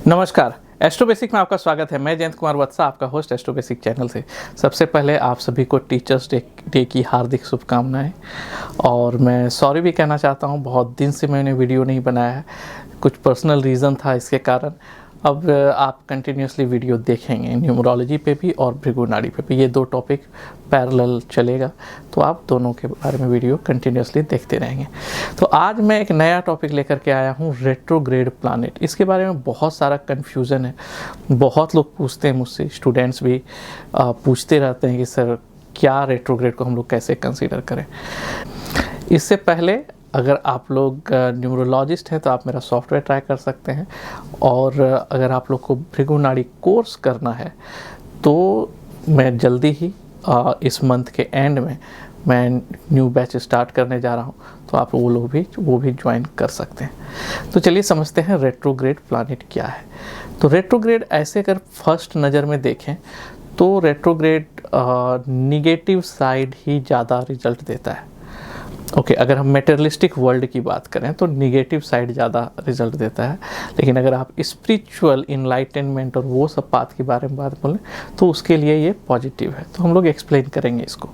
नमस्कार। Astro basic में आपका स्वागत है। मैं जयंत कुमार वत्सा, आपका होस्ट एस्ट्रो बेसिक चैनल से। सबसे पहले आप सभी को टीचर्स डे की हार्दिक शुभकामनाएं। और मैं सॉरी भी कहना चाहता हूं, बहुत दिन से मैंने वीडियो नहीं बनाया है, कुछ पर्सनल रीज़न था इसके कारण। अब आप कंटिन्यूसली वीडियो देखेंगे, न्यूमरोलॉजी पे भी और भृगु नाड़ी पे भी। ये दो टॉपिक पैरेलल चलेगा, तो आप दोनों के बारे में वीडियो कंटिन्यूसली देखते रहेंगे। तो आज मैं एक नया टॉपिक लेकर के आया हूँ, रेट्रोग्रेड प्लैनेट। इसके बारे में बहुत सारा कन्फ्यूज़न है। बहुत लोग पूछते हैं मुझसे, स्टूडेंट्स भी पूछते रहते हैं कि सर क्या रेट्रोग्रेड को हम लोग कैसे कंसीडर करें। इससे पहले अगर आप लोग न्यूमरोलॉजिस्ट हैं तो आप मेरा सॉफ्टवेयर ट्राई कर सकते हैं, और अगर आप लोग को भृगु नाड़ी कोर्स करना है तो मैं जल्दी ही इस मंथ के एंड में मैं न्यू बैच स्टार्ट करने जा रहा हूँ, तो आप वो भी ज्वाइन कर सकते हैं। तो चलिए समझते हैं रेट्रोग्रेड प्लैनेट क्या है। तो रेट्रोग्रेड ऐसे अगर फर्स्ट नज़र में देखें तो रेट्रोग्रेड निगेटिव साइड ही ज़्यादा रिजल्ट देता है। ओके, अगर हम मेटेरियलिस्टिक वर्ल्ड की बात करें तो निगेटिव साइड ज़्यादा रिजल्ट देता है। लेकिन अगर आप स्पिरिचुअल इनलाइटनमेंट और वो सब बात के बारे में बात बोलें तो उसके लिए ये पॉजिटिव है। तो हम लोग एक्सप्लेन करेंगे इसको।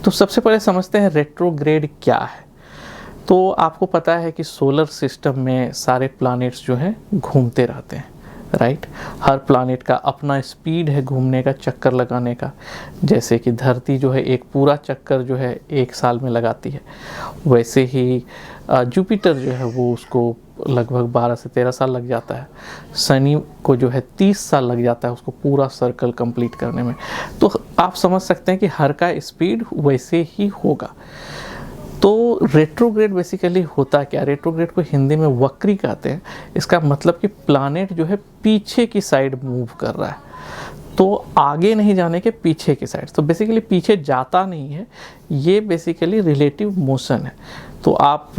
तो सबसे पहले समझते हैं रेट्रोग्रेड क्या है। तो आपको पता है कि सोलर सिस्टम में सारे प्लैनेट्स जो हैं घूमते रहते हैं, राइट। हर प्लैनेट का अपना स्पीड है घूमने का, चक्कर लगाने का। जैसे कि धरती जो है एक पूरा चक्कर जो है 1 साल में लगाती है, वैसे ही जुपिटर जो है वो उसको लगभग 12 से 13 साल लग जाता है। शनि को जो है 30 साल लग जाता है उसको पूरा सर्कल कंप्लीट करने में। तो आप समझ सकते हैं कि हर का स्पीड वैसे ही होगा। तो रेट्रोग्रेड बेसिकली होता क्या? रेट्रोग्रेड को हिंदी में वक्री कहते हैं। इसका मतलब कि प्लैनेट जो है पीछे की साइड मूव कर रहा है, तो आगे नहीं जाने के पीछे की साइड। तो बेसिकली पीछे जाता नहीं है, ये बेसिकली रिलेटिव मोशन है। तो आप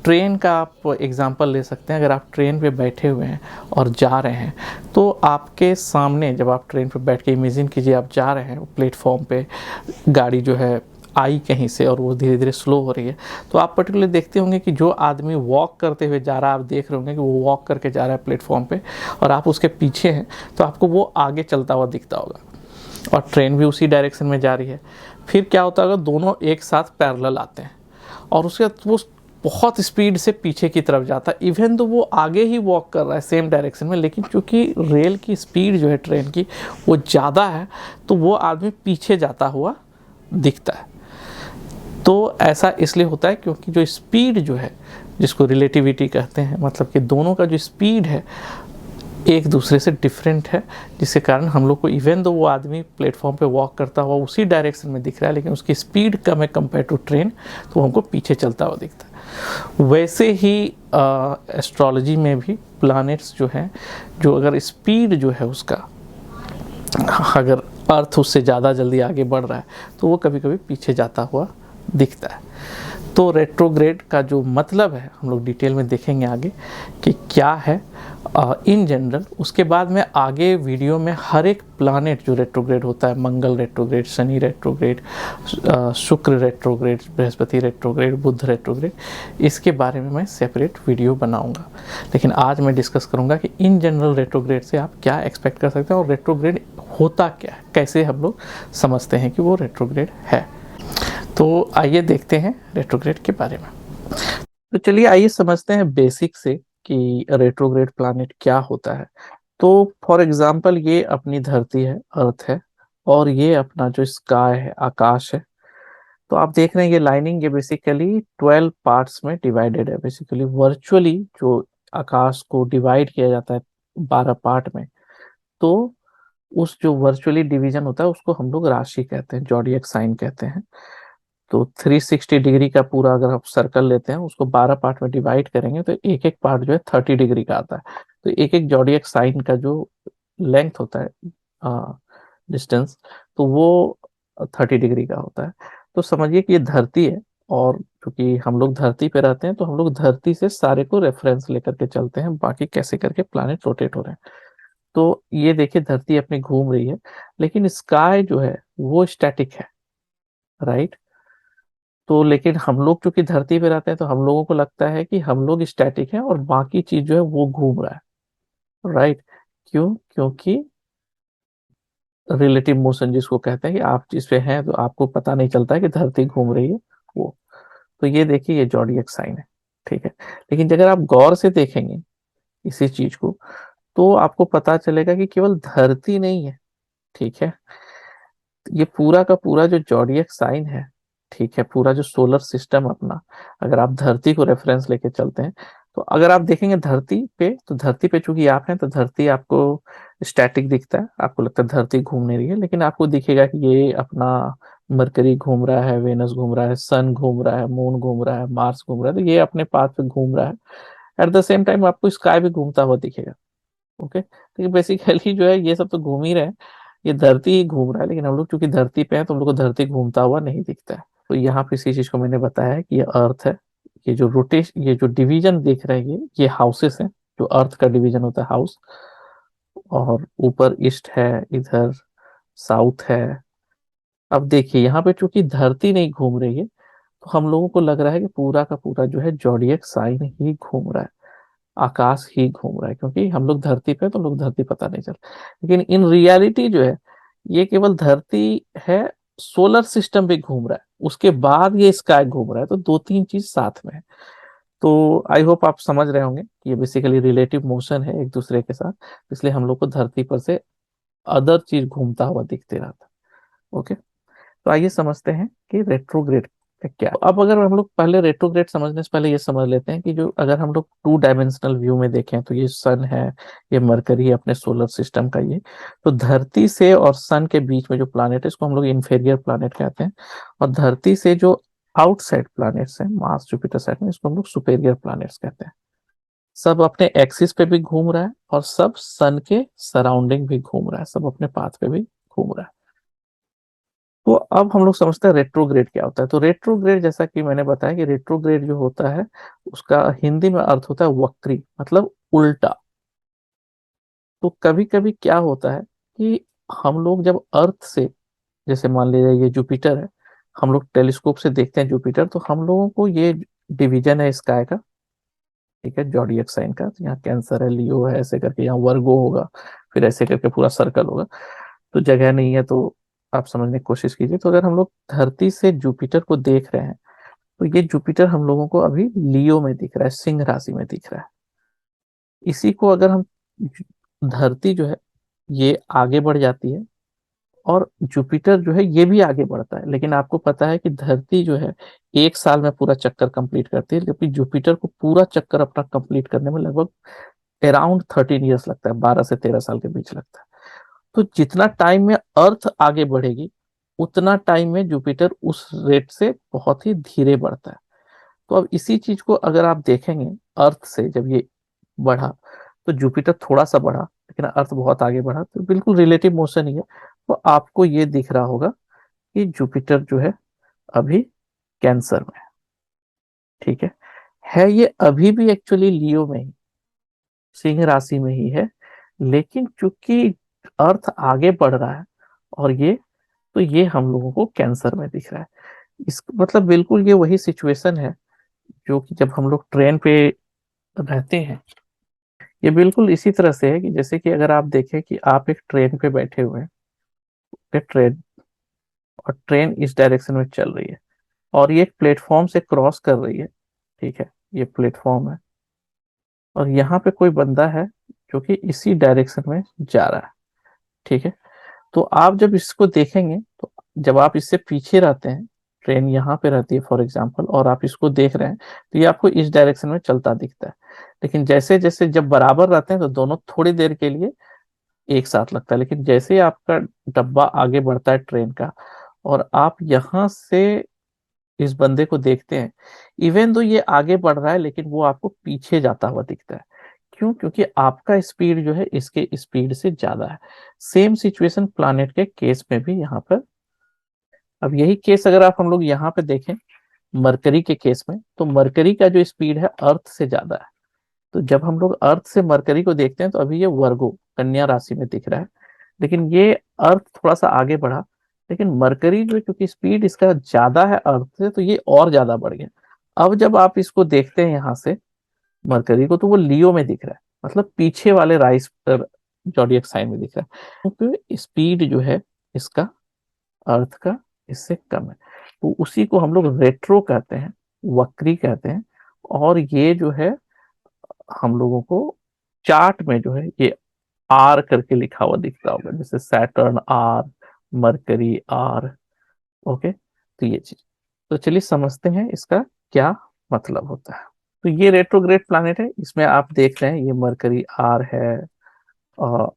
ट्रेन का आप एग्जांपल ले सकते हैं। अगर आप ट्रेन पे बैठे हुए हैं और जा रहे हैं तो आपके सामने, जब आप ट्रेन पे बैठ के इमेजिन कीजिए आप जा रहे हैं प्लेटफॉर्म पे, गाड़ी जो है आई कहीं से और वो धीरे धीरे स्लो हो रही है, तो आप पर्टिकुलर देखते होंगे कि जो आदमी वॉक करते हुए जा रहा है, आप देख रहे होंगे कि वो वॉक करके जा रहा है प्लेटफॉर्म पे और आप उसके पीछे हैं, तो आपको वो आगे चलता हुआ दिखता होगा और ट्रेन भी उसी डायरेक्शन में जा रही है। फिर क्या होता होगा, दोनों एक साथ पैरेलल आते हैं और उसके बाद वो बहुत स्पीड से पीछे की तरफ जाता है। इवन तो वो आगे ही वॉक कर रहा है सेम डायरेक्शन में, लेकिन चूंकि रेल की स्पीड जो है ट्रेन की वो ज़्यादा है, तो वो आदमी पीछे जाता हुआ दिखता है। तो ऐसा इसलिए होता है क्योंकि जो स्पीड जो है, जिसको रिलेटिविटी कहते हैं, मतलब कि दोनों का जो स्पीड है एक दूसरे से डिफरेंट है, जिसके कारण हम लोग को इवन दो वो आदमी प्लेटफॉर्म पे वॉक करता हुआ उसी डायरेक्शन में दिख रहा है, लेकिन उसकी स्पीड कम है कंपेयर टू ट्रेन, तो हमको पीछे चलता हुआ दिखता है। वैसे ही एस्ट्रोलॉजी में भी प्लैनेट्स जो हैं, जो अगर स्पीड जो है उसका, अगर अर्थ उससे ज़्यादा जल्दी आगे बढ़ रहा है तो वो कभी कभी पीछे जाता हुआ दिखता है। तो रेट्रोग्रेड का जो मतलब है हम लोग डिटेल में देखेंगे आगे कि क्या है इन जनरल। उसके बाद में आगे वीडियो में हर एक प्लैनेट जो रेट्रोग्रेड होता है, मंगल रेट्रोग्रेड, शनि रेट्रोग्रेड, शुक्र रेट्रोग्रेड, बृहस्पति रेट्रोग्रेड, बुध रेट्रोग्रेड, इसके बारे में मैं सेपरेट वीडियो बनाऊंगा। लेकिन आज मैं डिस्कस करूंगा कि इन जनरल रेट्रोग्रेड से आप क्या एक्सपेक्ट कर सकते हैं और रेट्रोग्रेड होता क्या है, कैसे हम लोग समझते हैं कि वो रेट्रोग्रेड है। तो आइए देखते हैं रेट्रोग्रेड के बारे में। तो चलिए आइए समझते हैं बेसिक से कि रेट्रोग्रेड प्लैनेट क्या होता है। तो फॉर एग्जांपल ये अपनी धरती है, अर्थ है, और ये अपना जो स्काई है, आकाश है। तो आप देख रहे हैं ये लाइनिंग, ये बेसिकली 12 पार्ट्स में डिवाइडेड है। बेसिकली वर्चुअली जो आकाश को डिवाइड किया जाता है 12 पार्ट में, तो उस जो वर्चुअली डिवीजन होता है उसको हम लोग राशि कहते हैं, जॉडियक साइन कहते हैं। तो 360 डिग्री का पूरा अगर आप सर्कल लेते हैं, उसको 12 पार्ट में डिवाइड करेंगे तो एक एक पार्ट जो है 30 डिग्री का आता है। तो एक एक जॉडियक साइन का जो लेंथ होता है, डिस्टेंस, तो वो 30 डिग्री का होता है। तो समझिए कि ये धरती है, और क्योंकि हम लोग धरती पे रहते हैं तो हम लोग धरती से सारे को रेफरेंस लेकर के चलते हैं, बाकी कैसे करके प्लैनेट रोटेट हो रहे हैं। तो ये देखिए धरती अपनी घूम रही है, लेकिन स्काई जो है वो स्टैटिक है, राइट। तो लेकिन हम लोग चूंकि धरती पे रहते हैं तो हम लोगों को लगता है कि हम लोग स्टैटिक हैं और बाकी चीज जो है वो घूम रहा है, राइट। क्यों? क्योंकि रिलेटिव मोशन जिसको कहते हैं कि आप जिस पे हैं तो आपको पता नहीं चलता है कि धरती घूम रही है, वो। तो ये देखिए, ये जॉडियक साइन है, ठीक है। लेकिन अगर आप गौर से देखेंगे इसी चीज को, तो आपको पता चलेगा कि केवल धरती नहीं है, ठीक है। ये पूरा का पूरा जो जॉडियक साइन है, ठीक है, पूरा जो सोलर सिस्टम अपना, अगर आप धरती को रेफरेंस लेके चलते हैं, तो अगर आप देखेंगे धरती पे, तो धरती पे चूंकि आप हैं तो धरती आपको स्टैटिक दिखता है, आपको लगता है धरती घूम नहीं रही है, लेकिन आपको दिखेगा कि ये अपना मरकरी घूम रहा है, वेनस घूम रहा है, सन घूम रहा है, मून घूम रहा है, मार्स घूम रहा है, तो ये अपने पाथ पे घूम रहा है। एट द सेम टाइम आपको स्काई भी घूमता हुआ दिखेगा। ओके, तो बेसिकली जो है ये सब तो घूम ही रहे हैं, ये धरती ही घूम रहा है, लेकिन हम लोग चूंकि धरती पे हैं तो हम लोग को धरती घूमता हुआ नहीं दिखता है। तो यहाँ पे इसी चीज को मैंने बताया है कि ये अर्थ है। ये जो डिवीजन देख रहे हैं, ये हाउसेस हैं, जो अर्थ का डिवीजन होता है, हाउस। और ऊपर ईस्ट है, इधर साउथ है। अब देखिए यहाँ पे चूंकि धरती नहीं घूम रही है, तो हम लोगों को लग रहा है कि पूरा का पूरा जो है जॉडियक साइन ही घूम रहा है, आकाश ही घूम रहा है, क्योंकि हम लोग धरती पे हैं, तो हम लोग धरती पता नहीं चल। लेकिन इन रियलिटी जो है, ये केवल धरती है, सोलर सिस्टम भी घूम रहा है, उसके बाद ये स्काई घूम रहा है, तो दो तीन चीज साथ में है। तो आई होप आप समझ रहे होंगे कि ये बेसिकली रिलेटिव मोशन है एक दूसरे के साथ, इसलिए हम लोग को धरती पर से अदर चीज घूमता हुआ दिखते रहता है। ओके, तो आइए समझते हैं कि रेट्रोग्रेड का क्या है। अब अगर हम लोग पहले रेट्रोग्रेड समझने से पहले ये समझ लेते हैं कि जो अगर हम लोग टू डायमेंशनल व्यू में देखें, तो ये सन है, ये मरकरी है अपने सोलर सिस्टम का, ये तो धरती से और सन के बीच में जो प्लानेट है, इसको हम लोग इन्फेरियर प्लानेट कहते हैं। और धरती से जो आउटसाइड प्लानेट्स हैं, मार्स, जुपिटर, सैटर्न, इसको हम लोग सुपेरियर प्लानेट्स कहते हैं। सब अपने एक्सिस पे भी घूम रहा है, और सब सन के सराउंडिंग भी घूम रहा है, सब अपने पाथ पे भी घूम रहा है। तो अब हम लोग समझते हैं रेट्रोग्रेड क्या होता है। तो रेट्रोग्रेड, जैसा कि मैंने बताया कि रेट्रोग्रेड जो होता है, उसका हिंदी में अर्थ होता है वक्री, मतलब उल्टा। तो कभी कभी क्या होता है कि हम लोग जब अर्थ से, जैसे मान लीजिए ये जुपिटर है, हम लोग टेलीस्कोप से देखते हैं जुपिटर, तो हम लोगों को ये डिवीजन है स्काई का, ठीक है, जॉडियक साइन का, तो यहाँ कैंसर है, लियो है, ऐसे करके यहाँ वर्गो होगा, फिर ऐसे करके पूरा सर्कल होगा। तो जगह नहीं है, तो आप समझने की कोशिश कीजिए। तो अगर हम लोग धरती से जुपिटर को देख रहे हैं, तो ये जुपिटर हम लोगों को अभी लियो में दिख रहा है, सिंह राशि में दिख रहा है। इसी को अगर हम, धरती जो है ये आगे बढ़ जाती है, और जुपिटर जो है ये भी आगे बढ़ता है, लेकिन आपको पता है कि धरती जो है एक साल में पूरा चक्कर कंप्लीट करती है, जबकि जुपिटर को पूरा चक्कर अपना कंप्लीट करने में लगभग अराउंड 13 ईयर्स लगता है, 12 से 13 साल के बीच लगता है। तो जितना टाइम में अर्थ आगे बढ़ेगी, उतना टाइम में जुपिटर उस रेट से बहुत ही धीरे बढ़ता है। तो अब इसी चीज को अगर आप देखेंगे, अर्थ से जब ये बढ़ा, तो जुपिटर थोड़ा सा बढ़ा, लेकिन अर्थ बहुत आगे बढ़ा, तो बिल्कुल रिलेटिव मोशन ही है। तो आपको ये दिख रहा होगा कि जुपिटर जो है अभी कैंसर में है, ठीक है ये अभी भी एक्चुअली लियो में ही, सिंह राशि में ही है, लेकिन चूंकि अर्थ आगे बढ़ रहा है, और ये, तो ये हम लोगों को कैंसर में दिख रहा है। इस मतलब बिल्कुल ये वही सिचुएशन है जो कि जब हम लोग ट्रेन पे रहते हैं, ये बिल्कुल इसी तरह से है कि जैसे कि अगर आप देखें कि आप एक ट्रेन पे बैठे हुए हैं, एक ट्रेन, और ट्रेन इस डायरेक्शन में चल रही है, और ये एक प्लेटफॉर्म से क्रॉस कर रही है, ठीक है, ये प्लेटफॉर्म है, और यहाँ पे कोई बंदा है जो कि इसी डायरेक्शन में जा रहा है, ठीक है। तो आप जब इसको देखेंगे, तो जब आप इससे पीछे रहते हैं, ट्रेन यहाँ पे रहती है फॉर एग्जाम्पल, और आप इसको देख रहे हैं, तो ये आपको इस डायरेक्शन में चलता दिखता है। लेकिन जैसे जैसे जब बराबर रहते हैं, तो दोनों थोड़ी देर के लिए एक साथ लगता है, लेकिन जैसे ही आपका डब्बा आगे बढ़ता है ट्रेन का, और आप यहाँ से इस बंदे को देखते हैं, इवन तो ये आगे बढ़ रहा है, लेकिन वो आपको पीछे जाता हुआ दिखता है। क्यों? क्योंकि आपका स्पीड जो है इसके स्पीड से ज्यादा है। सेम सिचुएशन प्लानेट के केस में भी यहाँ पर। अब यही केस अगर आप हम लोग यहाँ पे देखें, मरकरी के केस में, तो मरकरी का जो स्पीड है अर्थ से ज्यादा है। तो जब हम लोग अर्थ से मरकरी को देखते हैं, तो अभी ये वर्गो, कन्या राशि में दिख रहा है, लेकिन ये अर्थ थोड़ा सा आगे बढ़ा, लेकिन मरकरी जो, क्योंकि स्पीड इसका ज्यादा है अर्थ से, तो ये और ज्यादा बढ़ गया। अब जब आप इसको देखते हैं यहाँ से, मरकरी को, तो वो लियो में दिख रहा है, मतलब पीछे वाले राइस पर जॉडियक साइन में दिख रहा है, क्योंकि स्पीड जो है इसका अर्थ का इससे कम है, तो उसी को हम लोग रेट्रो कहते हैं, वक्री कहते हैं। और ये जो है हम लोगों को चार्ट में जो है ये आर करके लिखा हुआ दिखता होगा, जैसे Saturn R, Mercury R. Okay, तो ये चीज, तो चलिए समझते हैं इसका क्या मतलब होता है। तो ये रेट्रोग्रेड प्लैनेट है, इसमें आप देख रहे हैं ये मरकरी आर है और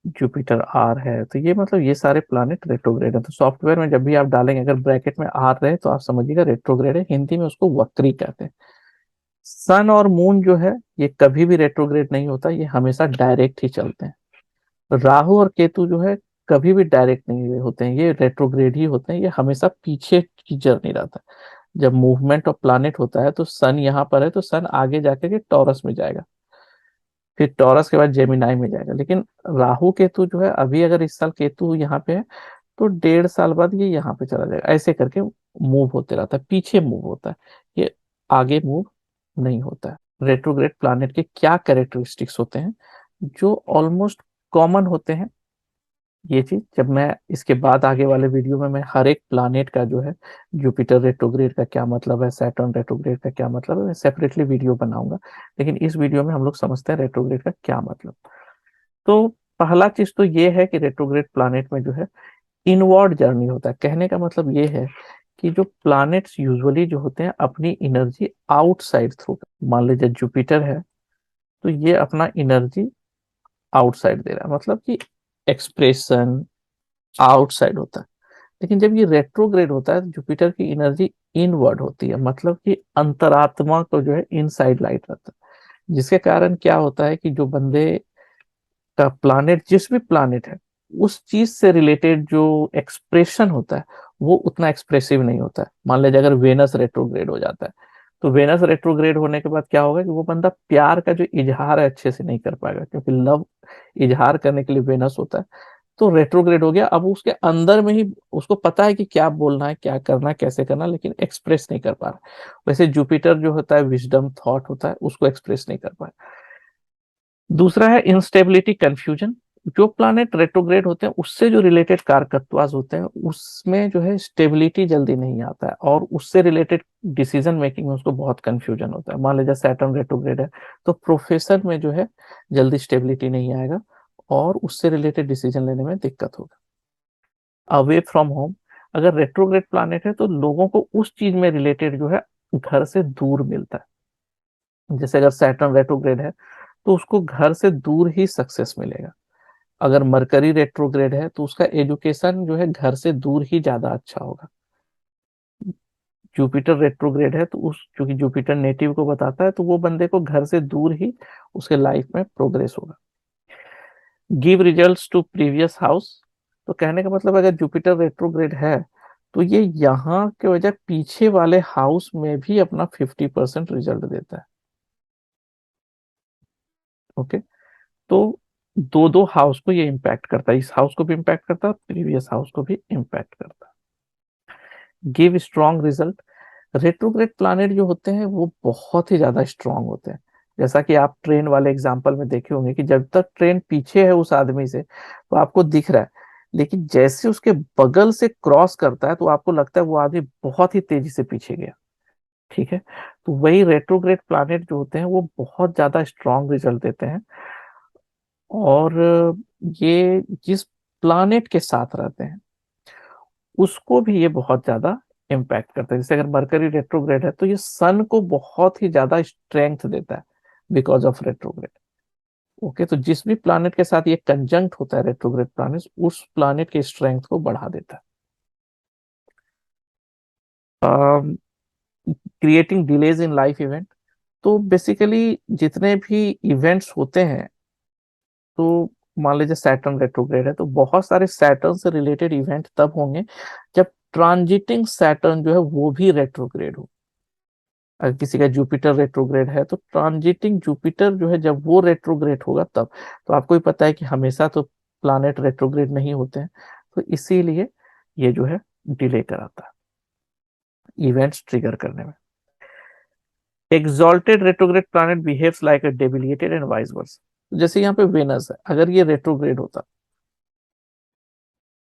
जुपिटर आर है, तो ये मतलब ये सारे प्लैनेट रेट्रोग्रेड है। तो सॉफ्टवेयर में जब भी आप डालेंगे अगर ब्रैकेट में आर रहे तो आप समझिएगा रेट्रोग्रेड है, हिंदी में उसको वक्री कहते हैं। सन और मून जो है ये कभी भी रेट्रोग्रेड नहीं होता, ये हमेशा डायरेक्ट ही चलते हैं। राहु और केतु जो है कभी भी डायरेक्ट नहीं होते हैं, ये रेट्रोग्रेड ही होते हैं, ये हमेशा पीछे की जर्नी रहता है। जब मूवमेंट ऑफ प्लैनेट होता है तो सन यहाँ पर है तो सन आगे जाकर के टॉरस में जाएगा, फिर टॉरस के बाद जेमिनाई में जाएगा। लेकिन राहु केतु जो है अभी अगर इस साल केतु यहाँ पे है तो 1.5 साल बाद ये यहाँ पे चला जाएगा, ऐसे करके मूव होते रहता है, पीछे मूव होता है, ये आगे मूव नहीं होता है। रेट्रोग्रेड प्लैनेट के क्या कैरेक्टरिस्टिक्स होते हैं जो ऑलमोस्ट कॉमन होते हैं, ये चीज जब मैं इसके बाद आगे वाले वीडियो में मैं हर एक प्लैनेट का जो है, जुपिटर रेट्रोग्रेड का क्या मतलब है, सैटर्न रेट्रोग्रेड का क्या मतलब है, मैं सेपरेटली वीडियो बनाऊंगा। लेकिन इस वीडियो में हम लोग समझते हैं रेट्रोग्रेड का क्या मतलब। तो पहला चीज तो ये है कि रेट्रोग्रेड प्लैनेट में जो है इनवर्ड जर्नी होता है। कहने का मतलब ये है कि जो प्लैनेट्स यूजुअली जो होते हैं अपनी एनर्जी आउटसाइड थ्रू, मान लीजिए जुपिटर है तो ये अपना एनर्जी आउटसाइड दे रहा है, मतलब कि एक्सप्रेशन आउटसाइड होता है। लेकिन जब ये रेट्रोग्रेड होता है तो जुपिटर की एनर्जी इनवर्ड होती है, मतलब कि अंतरात्मा को जो है इनसाइड लाइट रहता है, जिसके कारण क्या होता है कि जो बंदे का प्लानेट, जिस भी प्लानेट है उस चीज से रिलेटेड जो एक्सप्रेशन होता है वो उतना एक्सप्रेसिव नहीं होता है। मान लीजिए अगर वेनस रेट्रोग्रेड हो जाता है तो वेनस रेट्रोग्रेड होने के बाद क्या होगा कि वो बंदा प्यार का जो इजहार है अच्छे से नहीं कर पाएगा, क्योंकि लव इजहार करने के लिए वेनस होता है। तो रेट्रोग्रेड हो गया, अब उसके अंदर में ही उसको पता है कि क्या बोलना है, क्या करना है, कैसे करना है, लेकिन एक्सप्रेस नहीं कर पा रहा। वैसे जुपिटर जो होता है विजडम थॉट होता है, उसको एक्सप्रेस नहीं कर पाए। दूसरा है इंस्टेबिलिटी कंफ्यूजन। जो प्लैनेट रेट्रोग्रेड होते हैं उससे जो रिलेटेड कारकत्वाज होते हैं उसमें जो है स्टेबिलिटी जल्दी नहीं आता है, और उससे रिलेटेड डिसीजन मेकिंग में उसको बहुत कंफ्यूजन होता है। मान लीजिए सैटर्न रेट्रोग्रेड है तो प्रोफेसर में जो है जल्दी स्टेबिलिटी नहीं आएगा और उससे रिलेटेड डिसीजन लेने में दिक्कत होगा। अवे फ्रॉम होम, अगर रेट्रोग्रेड प्लैनेट है तो लोगों को उस चीज में रिलेटेड जो है घर से दूर मिलता है। जैसे अगर सैटर्न रेट्रोग्रेड है तो उसको घर से दूर ही सक्सेस मिलेगा। अगर मरकरी रेट्रोग्रेड है तो उसका एजुकेशन जो है घर से दूर ही ज्यादा अच्छा होगा। जुपिटर रेट्रोग्रेड है तो उस, क्योंकि जुपिटर नेटिव को बताता है तो वो बंदे को घर से दूर ही उसके लाइफ में प्रोग्रेस होगा। Give results to previous house, तो कहने का मतलब अगर जुपिटर रेट्रोग्रेड है तो ये यहाँ के वजह पीछे वाले हाउस में भी अपना 50% रिजल्ट देता है। ओके, तो दो दो हाउस को ये इम्पैक्ट करता है, इस हाउस को भी इम्पैक्ट करता है, प्रीवियस हाउस को भी इम्पैक्ट करता है। Give strong result, retrograde planet जो होते हैं वो बहुत ही ज्यादा स्ट्रांग होते हैं। जैसा कि आप ट्रेन वाले एग्जांपल में देखे होंगे कि जब तक ट्रेन पीछे है उस आदमी से तो आपको दिख रहा है, लेकिन जैसे उसके बगल से क्रॉस करता है तो आपको लगता है वो आदमी बहुत ही तेजी से पीछे गया। ठीक है, तो वही रेट्रोग्रेड प्लैनेट जो होते हैं वो बहुत ज्यादा स्ट्रांग रिजल्ट देते हैं। और ये जिस प्लैनेट के साथ रहते हैं उसको भी ये बहुत ज्यादा इम्पैक्ट करता है। जैसे अगर मरकरी रेट्रोग्रेड है तो ये सन को बहुत ही ज्यादा स्ट्रेंथ देता है बिकॉज ऑफ रेट्रोग्रेड। ओके, तो जिस भी प्लैनेट के साथ ये कंजंक्ट होता है रेट्रोग्रेड प्लैनेट, उस प्लैनेट के स्ट्रेंथ को बढ़ा देता है। Creating delays in life event, तो बेसिकली जितने भी इवेंट्स होते हैं, तो मान लीजिए सैटर्न रेट्रोग्रेड है तो बहुत सारे सैटर्न से रिलेटेड इवेंट तब होंगे जब ट्रांजिटिंग सैटर्न जो है वो भी रेट्रोग्रेड हो। अगर किसी का जुपिटर रेट्रोग्रेड है तो ट्रांजिटिंग जुपिटर जो है जब वो रेट्रोग्रेड होगा तब, तो आपको ही पता है कि हमेशा तो प्लैनेट रेट्रोग्रेड नहीं होते हैं, तो इसीलिए ये जो है डिले कराता है इवेंट्स ट्रिगर करने में। Exalted retrograde planet behaves like a debilitated and vice versa, जैसे यहाँ पे वेनस है, अगर ये रेट्रोग्रेड होता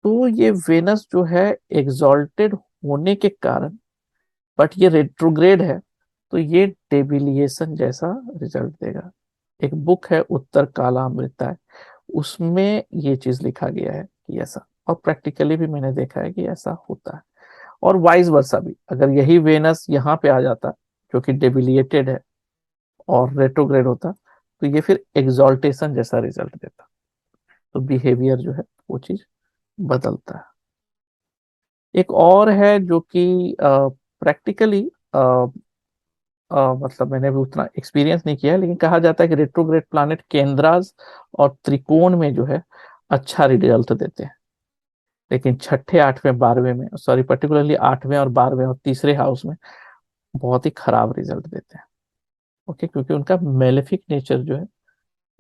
तो ये वेनस जो है एग्जॉल्टेड होने के कारण, बट ये रेट्रोग्रेड है तो ये डेविलिएशन जैसा रिजल्ट देगा। एक बुक है उत्तर काला अमृता है, उसमें ये चीज लिखा गया है कि ऐसा, और प्रैक्टिकली भी मैंने देखा है कि ऐसा होता है। और वाइस वर्सा भी, अगर यही वेनस यहाँ पे आ जाता जो कि डेबिलिएटेड है और रेट्रोग्रेड होता तो ये फिर एग्जॉल्टेशन जैसा रिजल्ट देता। तो बिहेवियर जो है वो चीज बदलता है। एक और है जो कि प्रैक्टिकली मतलब मैंने भी उतना एक्सपीरियंस नहीं किया है, लेकिन कहा जाता है कि रेट्रोग्रेड प्लैनेट केंद्राज और त्रिकोण में जो है अच्छा रिजल्ट देते हैं, लेकिन छठे, आठवें, बारहवें में, सॉरी पर्टिकुलरली आठवें और बारहवें और तीसरे हाउस में बहुत ही खराब रिजल्ट देते हैं। ओके, क्योंकि उनका मेलेफिक नेचर जो है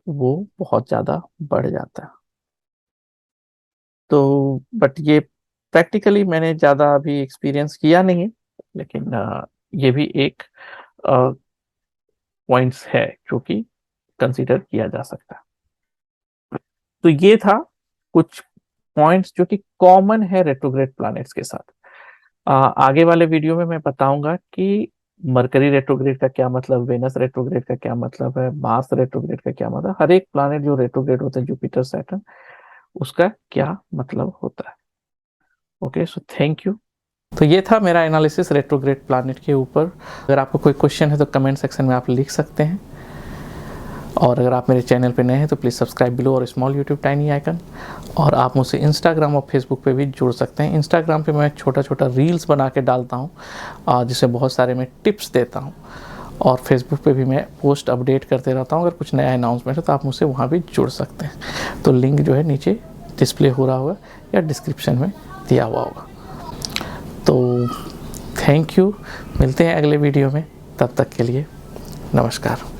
वो बहुत ज्यादा बढ़ जाता है। तो बट ये प्रैक्टिकली मैंने ज्यादा अभी एक्सपीरियंस किया नहीं है, लेकिन ये भी एक पॉइंट्स है जो कि कंसीडर किया जा सकता है। तो ये था कुछ पॉइंट्स जो कि कॉमन है रेट्रोग्रेड प्लैनेट्स के साथ। आगे वाले वीडियो में मैं बताऊंगा कि मरकरी रेट्रोग्रेड का क्या मतलब, वेनस रेट्रोग्रेड का क्या मतलब है, मार्स रेट्रोग्रेड का क्या मतलब, हर एक प्लैनेट जो रेट्रोग्रेड होते हैं, जुपिटर, सैटर्न, उसका क्या मतलब होता है। Okay, so thank you. तो ये था मेरा एनालिसिस रेट्रोग्रेड प्लैनेट के ऊपर। अगर आपको कोई क्वेश्चन है तो कमेंट सेक्शन में आप लिख सकते हैं, और अगर आप मेरे चैनल पे नए हैं तो प्लीज़ सब्सक्राइब बिलो और स्मॉल यूट्यूब टाइनी आइकन। और आप मुझसे इंस्टाग्राम और फेसबुक पे भी जुड़ सकते हैं। इंस्टाग्राम पे मैं छोटा छोटा रील्स बना के डालता हूँ, जिससे बहुत सारे मैं टिप्स देता हूँ, और फेसबुक पे भी मैं पोस्ट अपडेट करते रहता हूँ। अगर कुछ नया अनाउंसमेंट है तो आप मुझसे वहाँ भी जुड़ सकते हैं। तो लिंक जो है नीचे डिस्प्ले हो रहा होगा या डिस्क्रिप्शन में दिया हुआ होगा। तो थैंक यू, मिलते हैं अगले वीडियो में, तब तक के लिए नमस्कार।